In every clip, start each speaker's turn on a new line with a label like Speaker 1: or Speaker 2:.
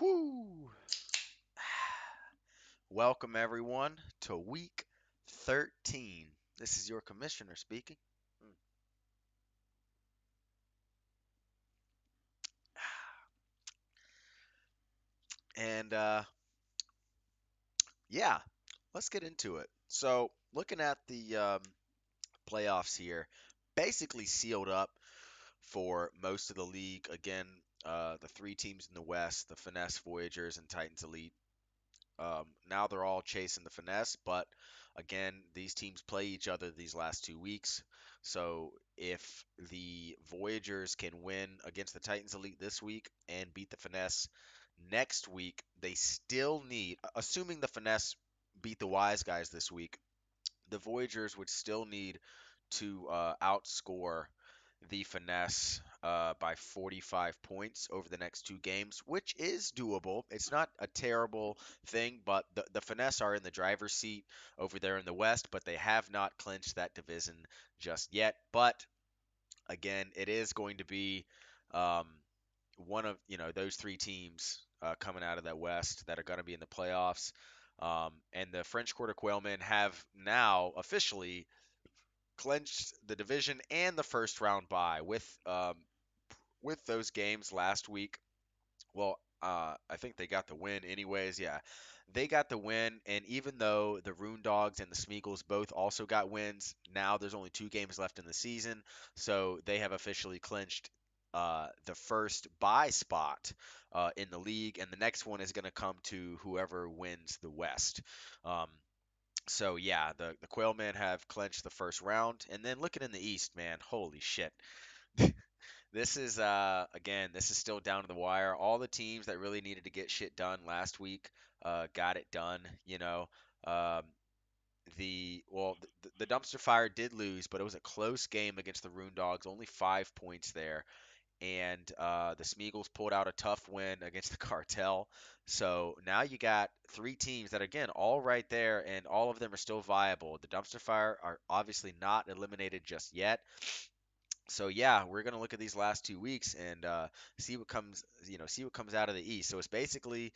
Speaker 1: Whoo! Welcome everyone to week 13. This is your commissioner speaking. Mm. And yeah, let's get into it. So, looking at the playoffs here, basically sealed up for most of the league. Again, the three teams in the West, the Finesse Voyagers and Titans Elite. Now they're all chasing the finesse, but again, these teams play each other these last 2 weeks. So if the Voyagers can win against the Titans Elite this week and beat the finesse next week, they still need, assuming the finesse beat the wise guys this week, the Voyagers would still need to outscore the finesse by 45 points over the next two games, which is doable. It's not a terrible thing, but the finesse are in the driver's seat over there in the West, but they have not clinched that division just yet. But again, it is going to be um, one of those three teams coming out of that West that are going to be in the playoffs. And the French Quarter Quailmen have now officially clinched the division and the first round bye with those games last week. Well, I think they got the win anyways. Yeah, they got the win, and even though the Rune Dogs and the Smeagol's both also got wins, now there's only two games left in the season, so they have officially clinched the first bye spot in the league, and the next one is going to come to whoever wins the West. Um, so yeah, the Quailmen have clinched the first round, and then looking in the East, man, holy shit. This is again, this is still down to the wire. All the teams that really needed to get shit done last week got it done. Um, the Dumpster Fire did lose, but it was a close game against the Rune Dogs, only 5 points there. And the Smeagol's pulled out a tough win against the Cartel. So now you got three teams that, again, all right there, and all of them are still viable. The Dumpster Fire are obviously not eliminated just yet. So yeah, we're gonna look at these last 2 weeks and see what comes out of the East. So it's basically,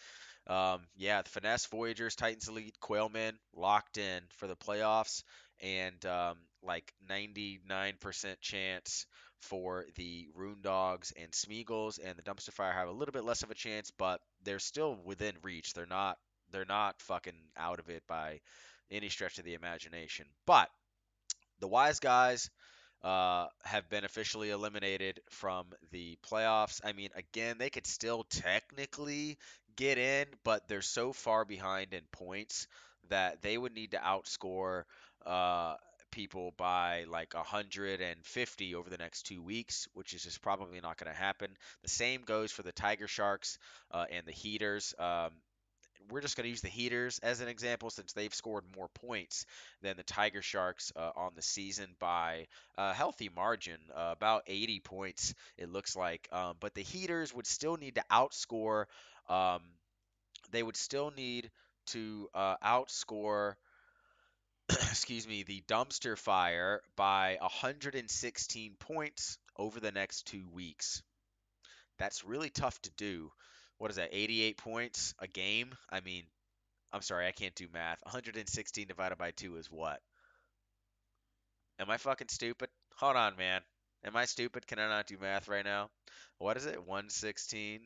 Speaker 1: yeah, the Finesse, Voyagers, Titans Elite, Quailmen locked in for the playoffs, and like 99% chance for the Rune Dogs and Smeagol's, and the Dumpster Fire have a little bit less of a chance, but they're still within reach. They're not fucking out of it by any stretch of the imagination. But the wise guys have been officially eliminated from the playoffs. I mean, again, they could still technically get in, but they're so far behind in points that they would need to outscore uh, people by like 150 over the next 2 weeks, which is just probably not going to happen. The same goes for the Tiger Sharks and the Heaters. We're just going to use the Heaters as an example since they've scored more points than the Tiger Sharks on the season by a healthy margin, about 80 points, it looks like. But the Heaters would still need to outscore, um, they would still need to outscore, excuse me, the Dumpster Fire by 116 points over the next 2 weeks. That's really tough to do. What is that, 88 points a game? I mean, I'm sorry, I can't do math. 116 divided by 2 is what? Am I fucking stupid? Hold on, man. Am I stupid? Can I not do math right now? What is it? 116?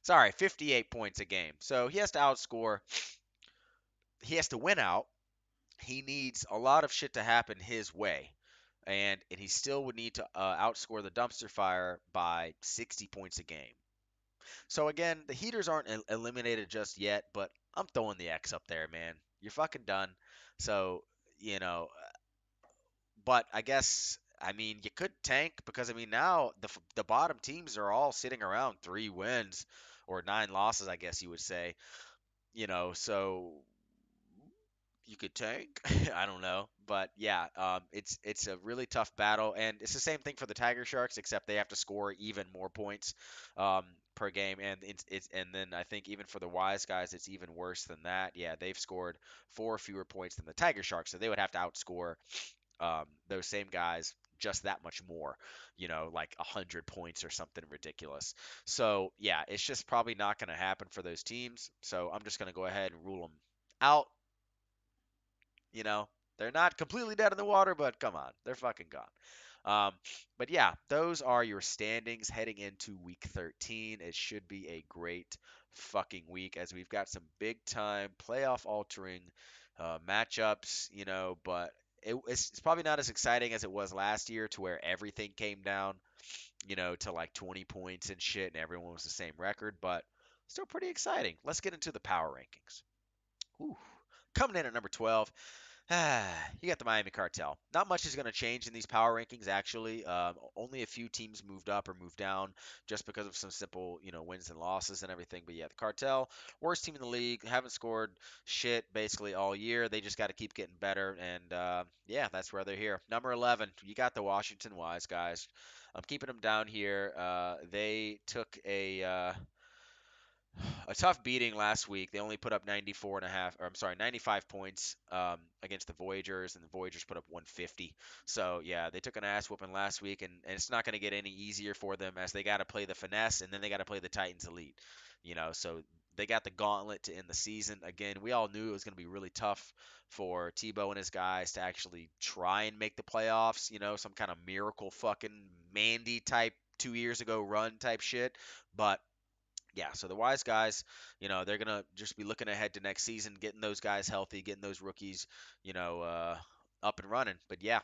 Speaker 1: Sorry, 58 points a game. So he has to outscore. He has to win out. He needs a lot of shit to happen his way. And he still would need to outscore the Dumpster Fire by 60 points a game. So again, the Heaters aren't eliminated just yet, but I'm throwing the X up there, man. You're fucking done. So, you know, but I guess I mean you could tank because I mean now the bottom teams are all sitting around 3 wins or 9 losses, I guess you would say. So you could tank. I don't know, but yeah, it's a really tough battle, and it's the same thing for the Tiger Sharks, except they have to score even more points per game, and and then I think even for the Wise guys, it's even worse than that. Yeah, they've scored four fewer points than the Tiger Sharks, so they would have to outscore those same guys just that much more, like 100 points or something ridiculous. So yeah, it's just probably not going to happen for those teams. So I'm just going to go ahead and rule them out. You know, they're not completely dead in the water, but come on, they're fucking gone. But yeah, those are your standings heading into week 13. It should be a great fucking week as we've got some big time playoff altering matchups, but it's probably not as exciting as it was last year to where everything came down, to like 20 points and shit and everyone was the same record, but still pretty exciting. Let's get into the power rankings. Whew. Coming in at number 12, you got the Miami Cartel. Not much is going to change in these power rankings, actually. Only a few teams moved up or moved down just because of some simple, wins and losses and everything. But yeah, the Cartel, worst team in the league, haven't scored shit basically all year. They just got to keep getting better. And yeah, that's where they're here. Number 11, you got the Washington Wise guys. I'm keeping them down here. They took a tough beating last week. They only put up 94 and a half, or I'm sorry, 95 points against the Voyagers, and the Voyagers put up 150. So yeah, they took an ass whooping last week, and it's not going to get any easier for them as they got to play the Finesse, and then they got to play the Titans Elite. So they got the gauntlet to end the season. Again, we all knew it was going to be really tough for Tebow and his guys to actually try and make the playoffs. Some kind of miracle fucking Mandy type 2 years ago run type shit, but yeah, so the wise guys, they're gonna just be looking ahead to next season, getting those guys healthy, getting those rookies, you know, uh, up and running. But yeah,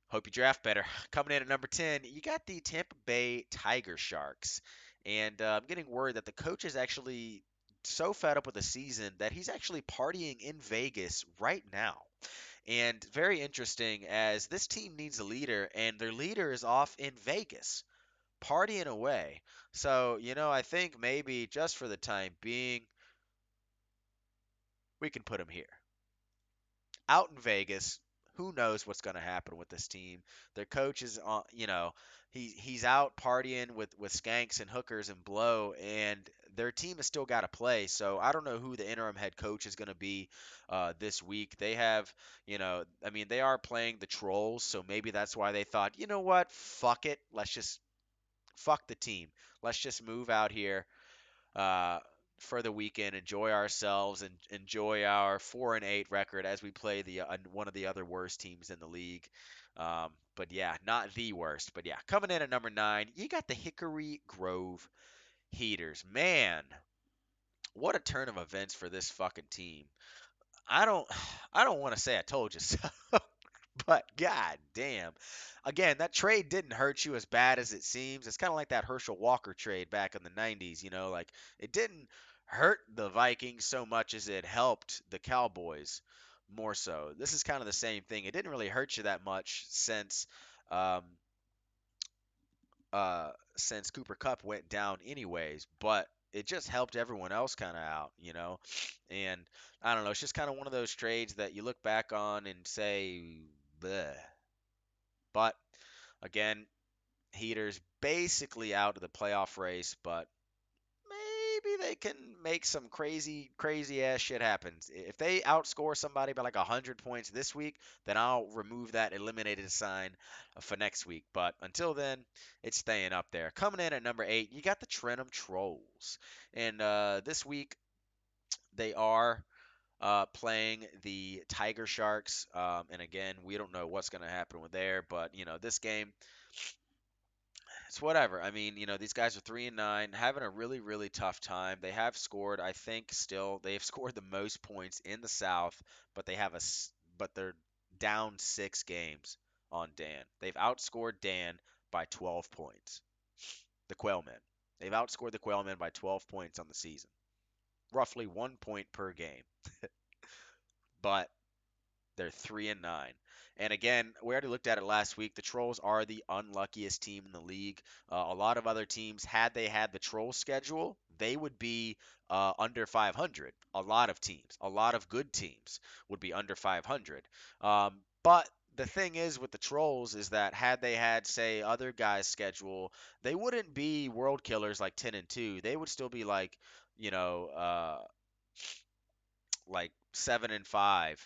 Speaker 1: hope you draft better. Coming in at number 10, you got the Tampa Bay Tiger Sharks, and I'm getting word that the coach is actually so fed up with the season that he's actually partying in Vegas right now. And very interesting, as this team needs a leader, and their leader is off in Vegas partying away. So, I think maybe just for the time being, we can put him here. Out in Vegas, who knows what's going to happen with this team? Their coach is on, he's out partying with skanks and hookers and blow, and their team has still got to play. So I don't know who the interim head coach is going to be this week. They have, I mean, they are playing the Trolls, so maybe that's why they thought, you know what, fuck it, let's just fuck the team. Let's just move out here uh, for the weekend, enjoy ourselves, and enjoy our 4-8 record as we play the one of the other worst teams in the league. But yeah, not the worst. But yeah, coming in at number 9, you got the Hickory Grove Heaters. Man, what a turn of events for this fucking team. I don't I don't want to say I told you so, but god damn. Again, that trade didn't hurt you as bad as it seems. It's kind of like that Herschel Walker trade back in the 90s, like it didn't hurt the Vikings so much as it helped the Cowboys more so. This is kind of the same thing. It didn't really hurt you that much um since Cooper Cup went down anyways, but it just helped everyone else kind of out. And I don't know, it's just kind of one of those trades that you look back on and say, bleh. But again, Heaters basically out of the playoff race, but maybe they can make some crazy, crazy ass shit happen. If they outscore somebody by like 100 points this week, then I'll remove that eliminated sign for next week. But until then, it's staying up there. Coming in at number 8, you got the Trenum Trolls. And this week, they are playing the Tiger Sharks. And again, we don't know what's going to happen with there, but this game, it's whatever. I mean, these guys are 3-9, having a really, really tough time. They have scored, I think, still they've scored the most points in the South, but but they're down 6 games on Dan. They've outscored Dan by 12 points. The Quailmen. They've outscored the Quailmen by 12 points on the season, roughly 1 point per game. But they're 3-9. And again, we already looked at it last week. The Trolls are the unluckiest team in the league. A lot of other teams, had they had the Troll schedule, they would be under 500. A lot of teams, a lot of good teams would be under 500. But the thing is with the Trolls is that had they had, say, other guys' schedule, they wouldn't be world killers like 10-2. They would still be you know, uh, like 7-5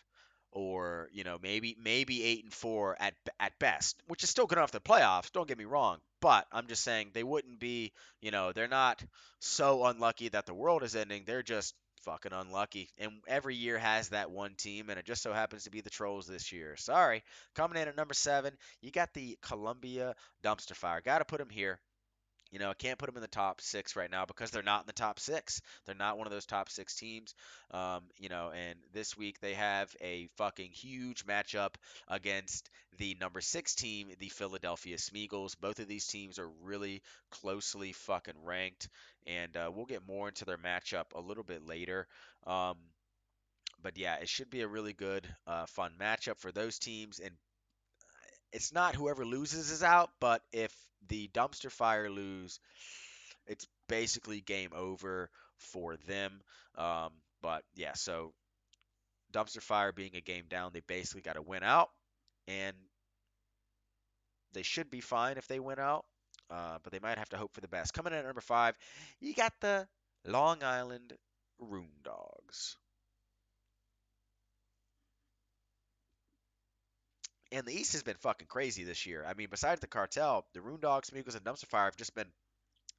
Speaker 1: or maybe 8-4 at best, which is still good enough for the playoffs. Don't get me wrong, but I'm just saying they wouldn't be. They're not so unlucky that the world is ending. They're just fucking unlucky, and every year has that one team, and it just so happens to be the Trolls this year. Sorry. Coming in at number 7, you got the Columbia Dumpster Fire. Got to put them here. I can't put them in the top 6 right now because they're not in the top 6. They're not one of those top 6 teams. And this week they have a fucking huge matchup against the number 6 team, the Philadelphia Smeagol's. Both of these teams are really closely fucking ranked, and we'll get more into their matchup a little bit later. Um, but yeah, it should be a really good, fun matchup for those teams. And it's not whoever loses is out, but if the Dumpster Fire lose, it's basically game over for them. Um, but yeah, so Dumpster Fire being a game down, they basically got to win out, and they should be fine if they win out. But they might have to hope for the best. Coming in at number 5, you got the Long Island Room Dogs. And the East has been fucking crazy this year. I mean, besides the cartel, the Room Dogs, Migos, and Dumpster Fire have just been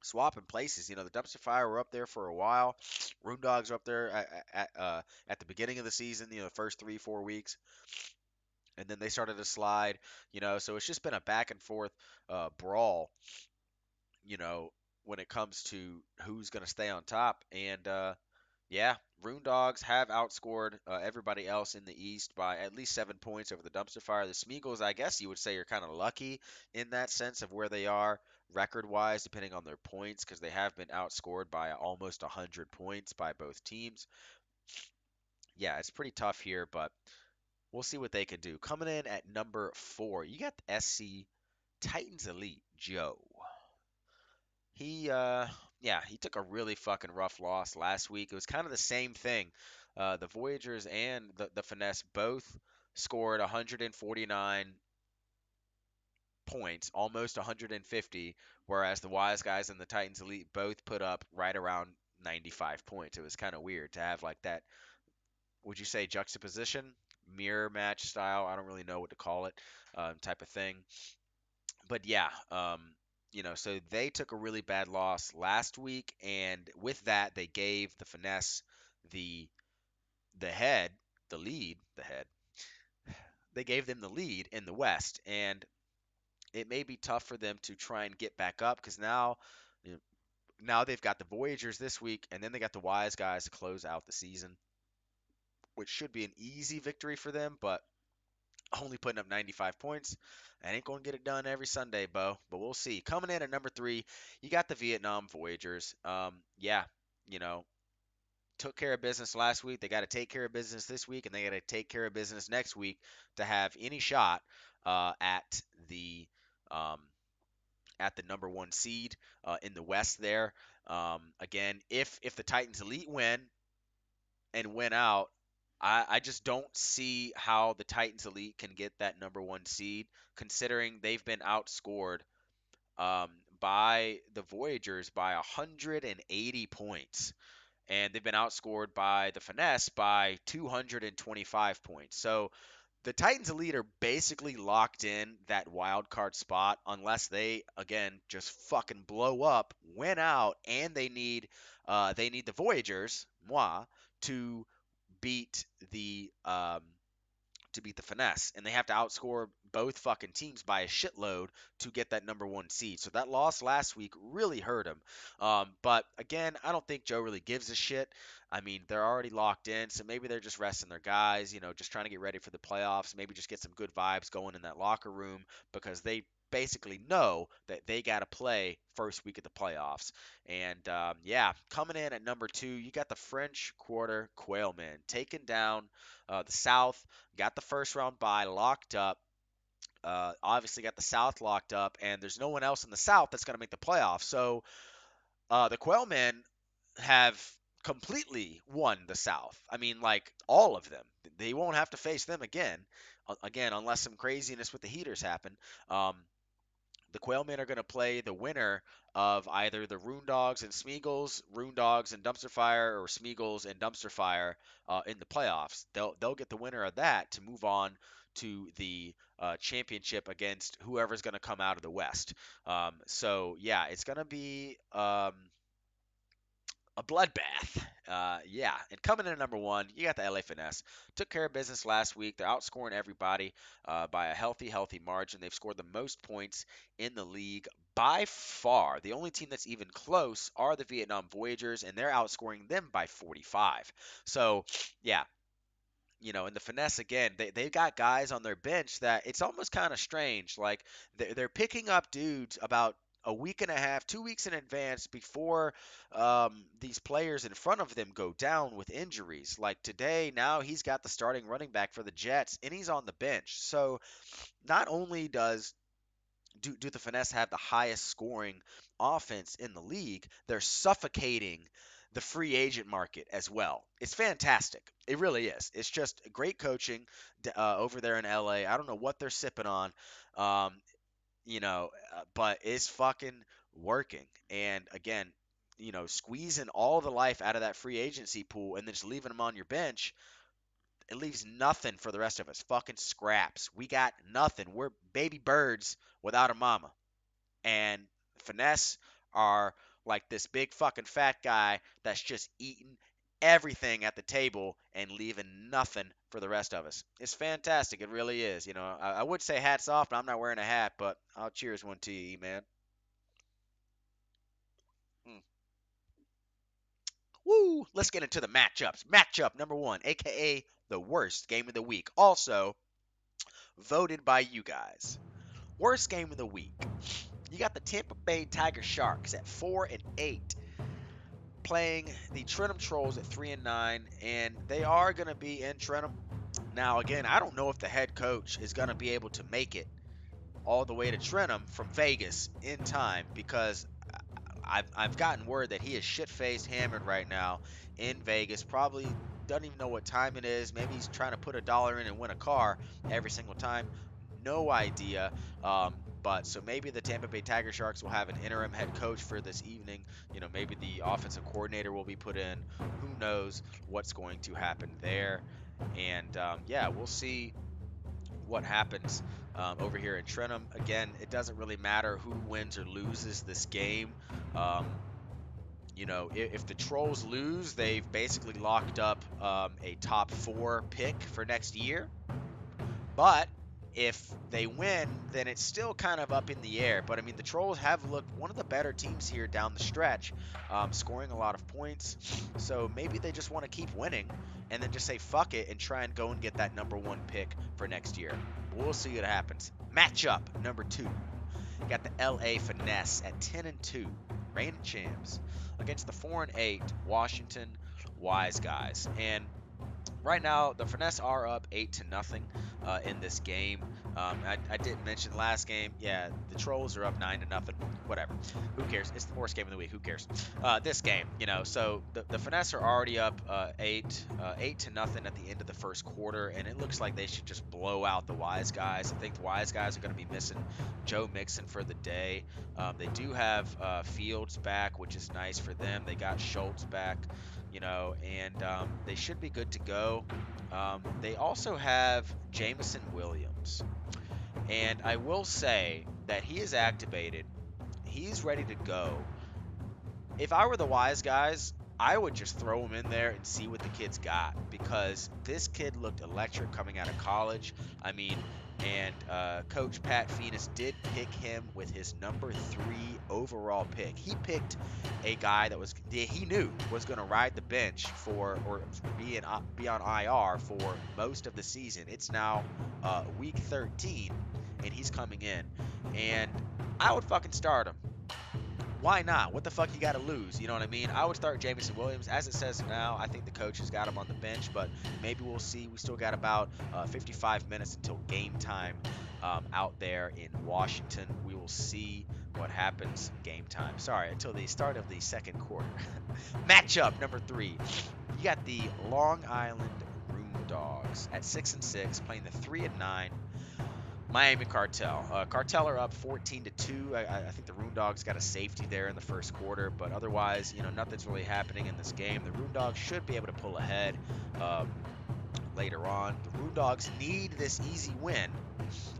Speaker 1: swapping places. The Dumpster Fire were up there for a while. Room Dogs were up there at the beginning of the season. The first 3-4 weeks, and then they started to slide. So it's just been a back and forth brawl. You know, when it comes to who's gonna stay on top, and yeah, Rune Dogs have outscored everybody else in the East by at least 7 points over the Dumpster Fire. The Smeagol's, I guess you would say, are kind of lucky in that sense of where they are record-wise, depending on their points, because they have been outscored by almost 100 points by both teams. Yeah, it's pretty tough here, but we'll see what they can do. Coming in at number 4, you got the SC Titans Elite Joe. He took a really fucking rough loss last week. It was kind of the same thing. The Voyagers and the Finesse both scored 149 points, almost 150, whereas the Wise Guys and the Titans Elite both put up right around 95 points. It was kind of weird to have like that, would you say juxtaposition, mirror match style? I don't really know what to call it, type of thing. But yeah, so they took a really bad loss last week, and with that, they gave the Finesse the the head, the lead, the head. They gave them the lead in the West, and it may be tough for them to try and get back up because you know, now they've got the Voyagers this week, and then they got the Wise Guys to close out the season, which should be an easy victory for them, but only putting up 95 points. I ain't going to get it done every Sunday, Bo, but we'll see. Coming in at number 3, you got the Vietnam Voyagers. Yeah, you know, took care of business last week. They got to take care of business this week, and they got to take care of business next week to have any shot at the um, number 1 seed in the West. There, again, if the Titans Elite win and win out, I just don't see how the Titans Elite can get that number 1 seed, considering they've been outscored um, by the Voyagers by 180 points, and they've been outscored by the Finesse by 225 points. So the Titans Elite are basically locked in that wild card spot unless they again just fucking blow up, win out, and they need the Voyagers, moi, to beat the Finesse, and they have to outscore both fucking teams by a shitload to get that number 1 seed. So that loss last week really hurt him. But again, I don't think Joe really gives a shit. I mean, they're already locked in, so maybe they're just resting their guys, just trying to get ready for the playoffs. Maybe just get some good vibes going in that locker room because they basically know that they got to play first week of the playoffs. And yeah, coming in at number 2, you got the French Quarter Quailmen taking down the South. Got the first round bye locked up. Obviously, got the South locked up, and there's no one else in the South that's going to make the playoffs. So the Quailmen have completely won the South. I mean, like all of them. They won't have to face them again, unless some craziness with the heaters happen. Um, The Quailmen are going to play the winner of either the Roondogs and Smeagol's, Roondogs and Dumpster Fire, or Smeagol's and Dumpster Fire in the playoffs. They'll get the winner of that to move on to the championship against whoever's going to come out of the West. So yeah, it's going to be a bloodbath. Yeah, and coming in at number one, you got the LA Finesse. Took care of business last week. They're outscoring everybody by a healthy margin. They've scored the most points in the league by far. The only team that's even close are the Vietnam Voyagers, and they're outscoring them by 45. So, yeah, and the Finesse again, they've got guys on their bench that it's almost kind of strange. Like they're picking up dudes about a week and a half, 2 weeks in advance before these players in front of them go down with injuries. Like today, now he's got the starting running back for the Jets, and he's on the bench. So not only do the Finesse have the highest scoring offense in the league, they're suffocating the free agent market as well. It's fantastic. It really is. It's just great coaching over there in LA. I don't know what they're sipping on, um, but it's fucking working. And again, squeezing all the life out of that free agency pool and then just leaving them on your bench, it leaves nothing for the rest of us. Fucking scraps. We got nothing. We're baby birds without a mama. And Finesse are like this big fucking fat guy that's just eating everything at the table and leaving nothing for the rest of us. It's fantastic. It really is. I would say hats off, but I'm not wearing a hat, but I'll cheers one to you, man. Mm. Woo! Let's get into the matchups. Matchup number one, aka the worst game of the week. Also voted by you guys. Worst game of the week. You got the Tampa Bay Tiger Sharks at 4-8, playing the Trenton Trolls at 3-9, and they are going to be in Trenton. Now, again, I don't know if the head coach is going to be able to make it all the way to Trenton from Vegas in time, because I've gotten word that he is shit-faced hammered right now in Vegas. Probably doesn't even know what time it is. Maybe he's trying to put $1 in and win a car every single time. No idea. But so maybe the Tampa Bay Tiger Sharks will have an interim head coach for this evening. Maybe the offensive coordinator will be put in. Who knows what's going to happen there? And yeah, we'll see what happens over here in Trenton. Again, it doesn't really matter who wins or loses this game. If the Trolls lose, they've basically locked up a top 4 pick for next year. But if they win, then it's still kind of up in the air. But I mean, the Trolls have looked one of the better teams here down the stretch, scoring a lot of points. So maybe they just want to keep winning and then just say fuck it and try and go and get that number 1 pick for next year. We'll see what happens. Matchup number 2. Got the LA Finesse at 10-2, reigning champs, against the 4-8 Washington Wise Guys. And right now, the Finesse are up 8-0 in this game. I didn't mention last game. Yeah, the Trolls are up 9-0. Whatever. Who cares? It's the worst game of the week. Who cares? This game, so the Finesse are already up 8-0 at the end of the first quarter, and it looks like they should just blow out the Wise Guys. I think the Wise Guys are going to be missing Joe Mixon for the day. They do have Fields back, which is nice for them. They got Schultz back. And they should be good to go. They also have Jameson Williams. And I will say that he is activated. He's ready to go. If I were the Wise Guys, I would just throw him in there and see what the kid's got, because this kid looked electric coming out of college. I mean, and Coach Pat Phoenix did pick him with his number 3 overall pick. He picked a guy that he knew was going to ride the bench or be on IR for most of the season. It's now week 13, and he's coming in, and I would fucking start him. Why not? What the fuck you got to lose? You know what I mean? I would start Jameson Williams. As it says now, I think the coach has got him on the bench, but maybe we'll see. We still got about 55 minutes until game time out there in Washington. We will see what happens game time. Sorry, until the start of the second quarter. Matchup number 3. You got the Long Island Roondogs at 6-6, playing the 3-9 Miami Cartel. Cartel are up 14-2. I think the Roondogs got a safety there in the first quarter, but otherwise, nothing's really happening in this game. The Roondogs should be able to pull ahead later on. The Roondogs need this easy win,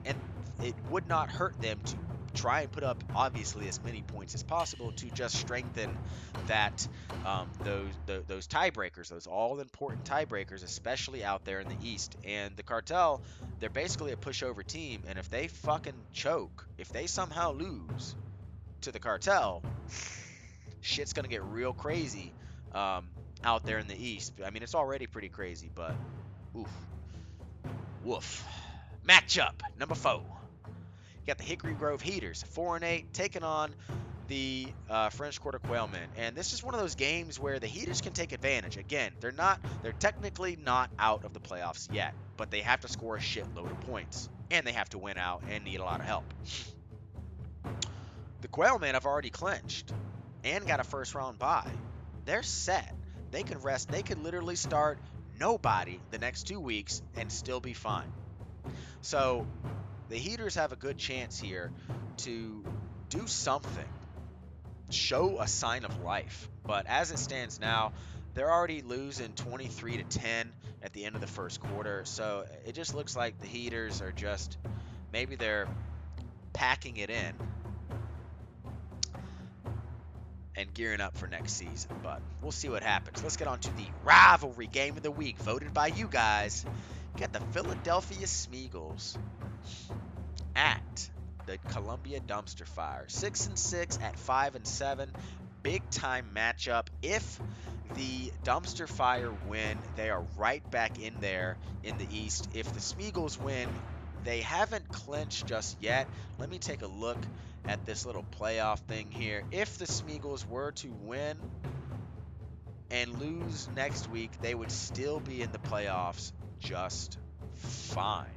Speaker 1: and it would not hurt them to try and put up obviously as many points as possible to just strengthen that those tiebreakers, those all important tiebreakers, especially out there in the East. And the Cartel, they're basically a pushover team, and if they fucking choke, if they somehow lose to the Cartel, shit's gonna get real crazy out there in the East. I mean, it's already pretty crazy, but oof, woof. Matchup number 4. You got the Hickory Grove Heaters, 4-8, taking on the French Quarter Quailmen. And this is one of those games where the Heaters can take advantage. Again, they're technically not out of the playoffs yet, but they have to score a shitload of points. And they have to win out and need a lot of help. The Quailmen have already clinched and got a first round bye. They're set. They can rest. They could literally start nobody the next 2 weeks and still be fine. So the Heaters have a good chance here to do something, show a sign of life. But as it stands now, they're already losing 23-10 at the end of the first quarter. So it just looks like the Heaters are just, maybe they're packing it in and gearing up for next season. But we'll see what happens. Let's get on to the rivalry game of the week, voted by you guys. Got the Philadelphia Smeagol's at the Columbia Dumpster Fire. 6-6 at 5-7. Big time matchup. If the Dumpster Fire win, they are right back in there in the East. If the Smeagol's win, they haven't clinched just yet. Let me take a look at this little playoff thing here. If the Smeagol's were to win and lose next week, they would still be in the playoffs just fine.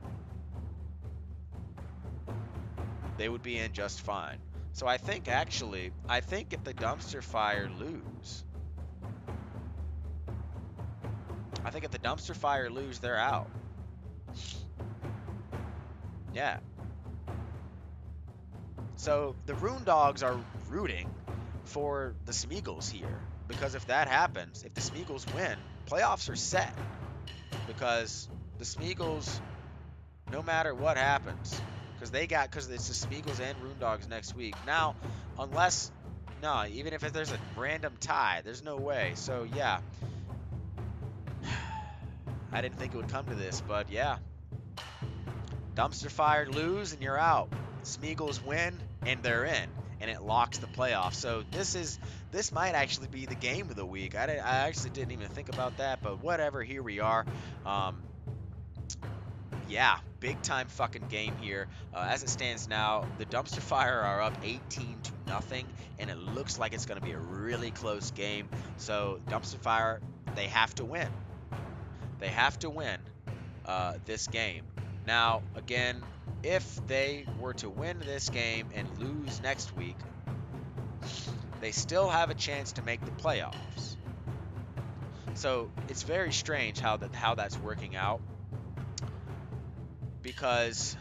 Speaker 1: They would be in just fine. So I think if the Dumpster Fire lose, they're out. Yeah. So the Roondogs are rooting for the Smeagol's here, because if that happens, if the Smeagol's win, playoffs are set, because the Smeagol's, no matter what happens, because it's the Smeagol's and Roondogs next week. Now, even if there's a random tie, there's no way. So yeah, I didn't think it would come to this, but yeah, Dumpster Fire lose and you're out. Smeagol's win and they're in, and it locks the playoffs. So this might actually be the game of the week. I actually didn't even think about that, but whatever. Here we are. Yeah, big time fucking game here. As it stands now, the Dumpster Fire are up 18-0, and it looks like it's going to be a really close game. So Dumpster Fire, they have to win. They have to win this game. Now, again, if they were to win this game and lose next week, they still have a chance to make the playoffs. So it's very strange how that's working out. Because,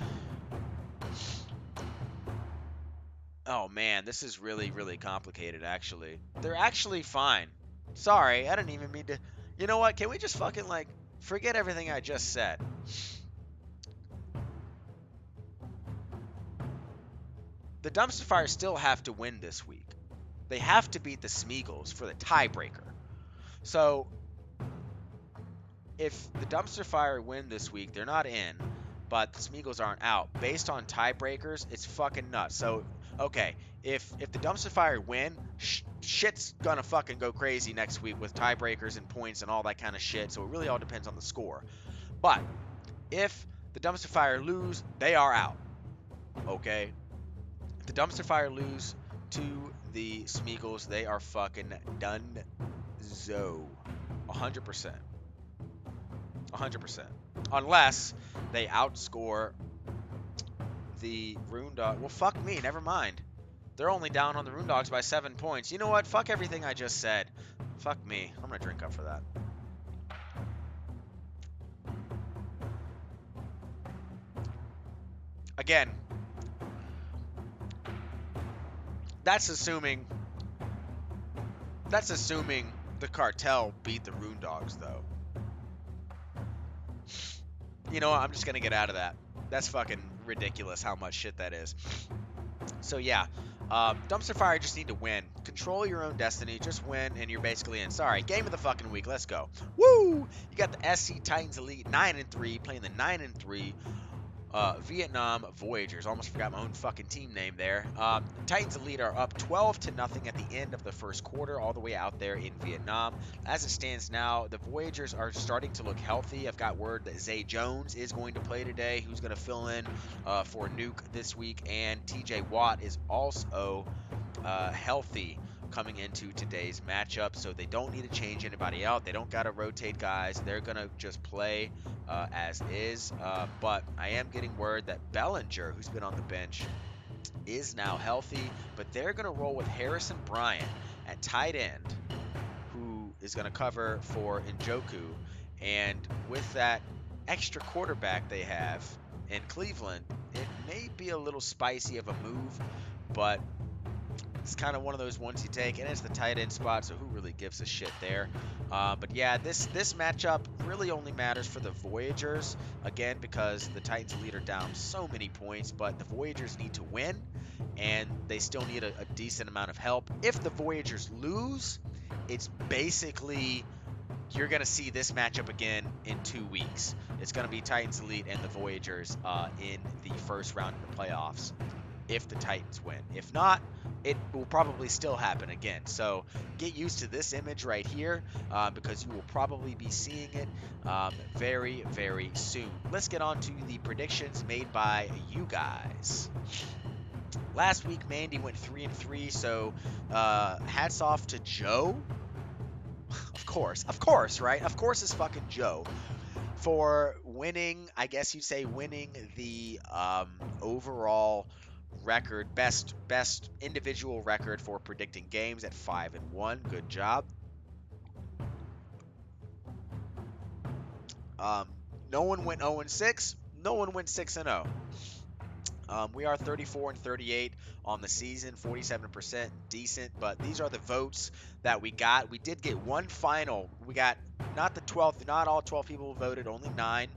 Speaker 1: oh man, this is really, really complicated, actually. They're actually fine. Sorry, I didn't even mean to. You know what? Can we just fucking, forget everything I just said? The Dumpster Fire still have to win this week. They have to beat the Smeagol's for the tiebreaker. So, if the Dumpster Fire win this week, they're not in. But the Smeagol's aren't out. Based on tiebreakers, it's fucking nuts. So, okay, if the Dumpster Fire win, shit's gonna fucking go crazy next week with tiebreakers and points and all that kind of shit. So it really all depends on the score. But if the Dumpster Fire lose, they are out. Okay? If the Dumpster Fire lose to the Smeagol's, they are fucking done-zo. 100%. 100%. Unless they outscore the Roondog. Well, fuck me. Never mind. They're only down on the Roondogs by 7 points. You know what? Fuck everything I just said. Fuck me. I'm going to drink up for that. again, that's assuming the cartel beat the Roondogs, though. You know what? I'm just gonna get out of that. That's fucking ridiculous how much shit that is. So yeah, Dumpster Fire just need to win. Control your own destiny. Just win, and you're basically in. Sorry, game of the fucking week. Let's go. Woo! You got the SC Titans Elite 9-3 playing the 9-3 Vietnam Voyagers. Almost forgot my own fucking team name there. Titans Elite are up 12-0 at the end of the first quarter, all the way out there in Vietnam. As it stands now, the Voyagers are starting to look healthy. I've got word that Zay Jones is going to play today, who's going to fill in for Nuke this week, and TJ Watt is also healthy coming into today's matchup, so they don't need to change anybody out. They don't got to rotate guys. They're going to just play as is. But I am getting word that Bellinger, who's been on the bench, is now healthy, but they're going to roll with Harrison Bryant at tight end, who is going to cover for Njoku. And with that extra quarterback they have in Cleveland, it may be a little spicy of a move, but it's kind of one of those ones you take, and it's the tight end spot, so who really gives a shit there? But yeah, this matchup really only matters for the Voyagers, again, because the Titans Elite are down so many points, but the Voyagers need to win, and they still need a decent amount of help. If the Voyagers lose, it's basically you're going to see this matchup again in 2 weeks. It's going to be Titans Elite and the Voyagers in the first round of the playoffs if the Titans win. If not, it will probably still happen again. So get used to this image right here because you will probably be seeing it very, very soon. Let's get on to the predictions made by you guys. Last week, Mandy went 3-3, so hats off to Joe. Of course, right? Of course it's fucking Joe. For winning, I guess you'd say winning the overall record, best individual record for predicting games at 5-1. Good job. No one went 0-6. No one went 6-0. We are 34-38 on the season, 47%, decent, but these are the votes that we got. We did get one final. We got not all 12 people voted, only 9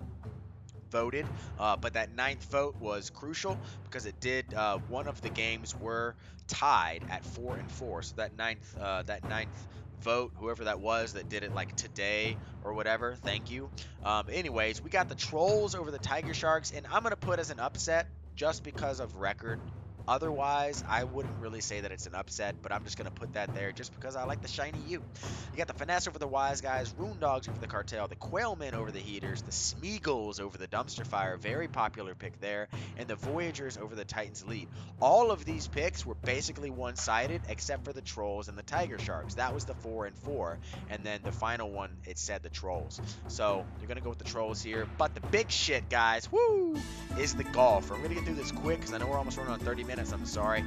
Speaker 1: voted, but that 9th vote was crucial because it did one of the games were tied at 4-4. So that ninth vote, whoever that was that did it like today or whatever, thank you. Anyways, we got the Trolls over the Tiger Sharks, and I'm gonna put as an upset just because of record. Otherwise, I wouldn't really say that it's an upset, but I'm just going to put that there just because I like the shiny U. You got the Finesse over the Wise Guys, Roondogs over the Cartel, the Quailmen over the Heaters, the Smeagol's over the Dumpster Fire, very popular pick there, and the Voyagers over the Titans Elite. All of these picks were basically one-sided except for the Trolls and the Tiger Sharks. That was the 4-4, and then the final one, it said the Trolls. So you're going to go with the Trolls here, but the big shit, guys, woo, is the golf. I'm going to get through this quick because I know we're almost running on 30 minutes. I'm sorry,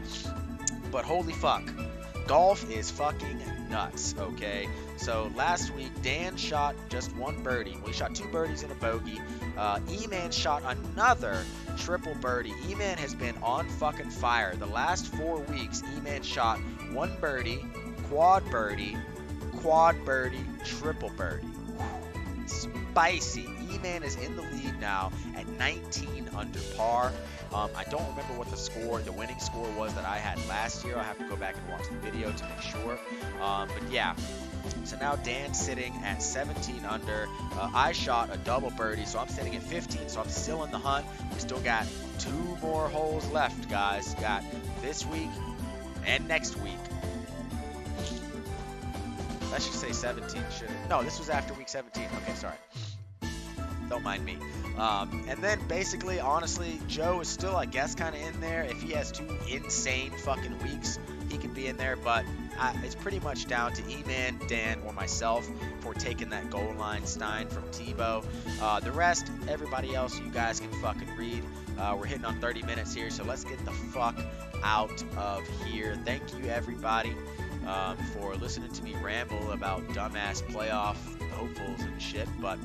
Speaker 1: but holy fuck, golf is fucking nuts. Okay, so last week Dan shot just one birdie. We shot 2 birdies and a bogey. E-Man shot another triple birdie. E-Man has been on fucking fire. The last 4 weeks, E-Man shot 1 birdie, quad birdie, triple birdie. Spicy. E-Man is in the lead now at 19 under par. I don't remember what the winning score was that I had last year. I'll have to go back and watch the video to make sure. But yeah, so now Dan's sitting at 17 under. I shot a double birdie, so I'm sitting at 15, so I'm still in the hunt. We still got 2 more holes left, guys. Got this week and next week. I should say 17, shouldn't it? No, this was after week 17. Okay, sorry. Don't mind me. And then basically, honestly, Joe is still, I guess, kind of in there. If he has 2 insane fucking weeks, he can be in there. But it's pretty much down to E-Man, Dan, or myself for taking that goal line Stein from Tebow. The rest, everybody else, you guys can fucking read. We're hitting on 30 minutes here, so let's get the fuck out of here. Thank you, everybody, for listening to me ramble about dumbass playoff hopefuls and shit. But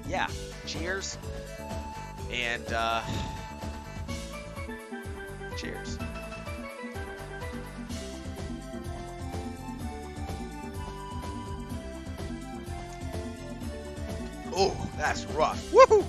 Speaker 1: yeah, cheers, and Cheers. Oh, that's rough. Woohoo!